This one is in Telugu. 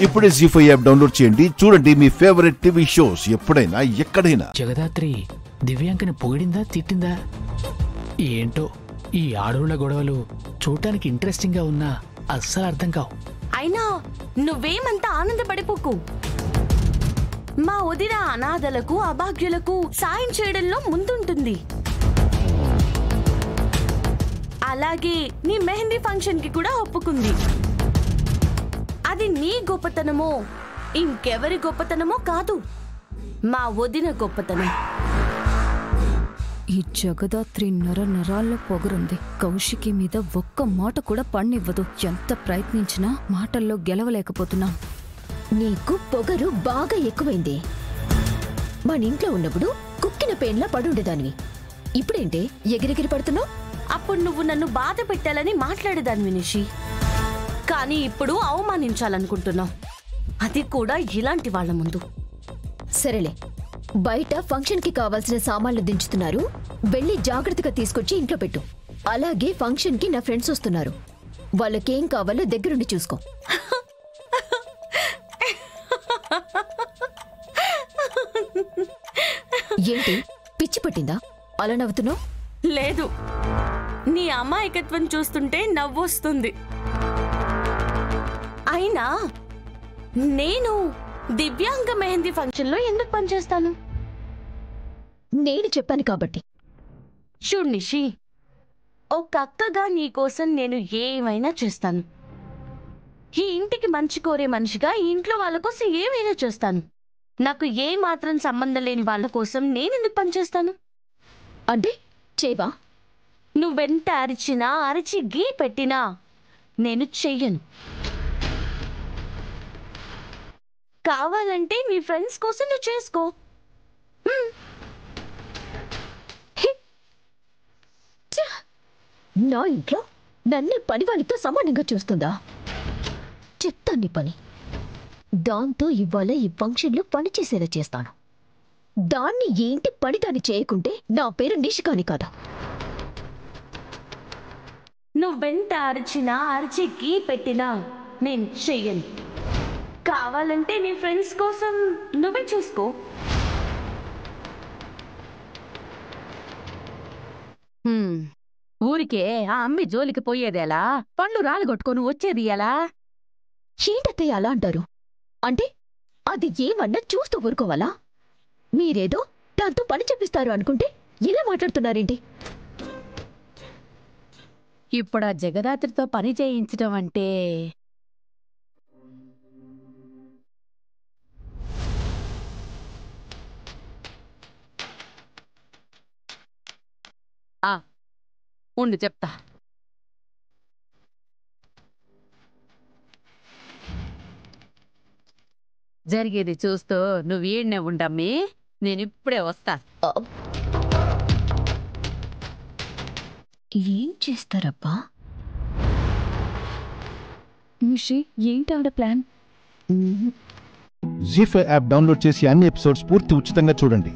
ఇప్పుడే జీ5 యాప్ డౌన్లోడ్ చేయండి. చూడండి మీ ఫేవరెట్ టీవీ షోస్ ఎప్పుడైనా ఎక్కడైనా. జగదాత్రి దివ్యాంకని పొగిడిందా తిట్టిందా ఏంటో? ఈ ఆడవుల గొడవలు చూడటానికి ఇంట్రెస్టింగ్ గా ఉన్నా అస్సలు అర్థం కావు. అయినా నువ్వేమంతా ఆనందపడిపోకు. మా వదిన అనాథలకు అభాగ్యులకు సాయం చేయడంలో ముందుంటుంది. అలాగే నీ మెహందీ ఫంక్షన్ కి కూడా ఒప్పుకుంది. అది నీ గొప్పతనమో ఇంకెవరి గొప్పతనమో కాదు, మా వదిన గొప్పతనం. ఈ జగదాత్రి నరాల్లో పొగరుంది. కౌశికి మీద ఒక్క మాట కూడా పన్నివ్వదు. ఎంత ప్రయత్నించినా మాటల్లో గెలవలేకపోతున్నా. నీకు పొగరు బాగా ఎక్కువైంది. మన ఇంట్లో ఉన్నప్పుడు కుక్కిన పేన్లా పడుండేదానివి. ఇప్పుడేంటే ఎగిరెగిరి పడుతున్నావు? అప్పుడు నువ్వు నన్ను బాధ పెట్టాలని మాట్లాడేదాన్ని నిషి, కానీ ఇప్పుడు అవమానించాలనుకుంటున్నావు, అది కూడా ఇలాంటి వాళ్ళ ముందు. సరేలే, బయట ఫంక్షన్ కి కావాల్సిన సామాన్లు దించుతున్నారు, వెళ్ళి జాగ్రత్తగా తీసుకొచ్చి ఇంట్లో పెట్టు. అలాగే ఫంక్షన్ కి నా ఫ్రెండ్స్ వస్తున్నారు, వాళ్ళకేం కావాలో దగ్గరుండి చూసుకో. ఏంటి పిచ్చి పట్టిందా అలా నవ్వుతున్నావు? లేదు, నీ అమాయకత్వం చూస్తుంటే నవ్వొస్తుంది. అయినా నేను దివ్యాంగ మెహందీ ఫంక్షన్ లో ఎందుకు పనిచేస్తాను? నేను చెప్పాను కాబట్టి. చూడు నిషి, ఒక అక్కగా నీకోసం నేను ఏమైనా చేస్తాను. ఈ ఇంటికి మంచి కోరే మనిషిగా ఈ ఇంట్లో వాళ్ళ కోసం ఏమైనా చేస్తాను. నాకు ఏ మాత్రం సంబంధం లేని వాళ్ళ కోసం నేనెందుకు పనిచేస్తాను? అంటే చేవా? నువ్వెంత అరిచినా అరిచి గీ పెట్టినా నేను చెయ్యను. కావాలంటే నీ ఫ్రెండ్స్ కోసం నువ్వు చేసుకో. నా ఇంట్లో నన్నే పని వాళ్ళతో సమానంగా చూస్తుందా? చెప్తాను నీ పని. దాంతో ఇవాళ ఈ ఫంక్షన్లో పని చేసేలా చేస్తాను. దాన్ని ఏంటి పని దాన్ని చేయకుంటే నా పేరు నిషికాని కాదా? నువ్వెంత అరిచినా అరిచి గీ పెట్టినా నేను చెయ్యను. కావాలంటే నీ ఫ్రెండ్స్ కోసం నువ్వే చూసుకో. ఊరికే ఆ అమ్మి జోలికి పోయేదేలా? పండ్లు రాలగొట్టుకొని వచ్చేది ఎలా? ఏంటత్తయ్య అలా అంటారు? అంటే అది ఏమన్నా చూస్తూ ఊరుకోవాలా? మీరేదో దాంతో పని చెప్పిస్తారు అనుకుంటే ఇలా మాట్లాడుతున్నారేంటి? ఇప్పుడు ఆ జగదాత్రితో పని చేయించడం అంటే ఉండు చెప్తా. జరిగేది చూస్తూ నువ్వు ఈడనే ఉండమ్మి, నేనిప్పుడే వస్తా. ఏం చేస్తారబ్బా? నిషి, ఏంటి ఆవిడ ప్లాన్? జీ5 యాప్ డౌన్లోడ్ చేసి అన్ని ఎపిసోడ్స్ పూర్తి ఉచితంగా చూడండి.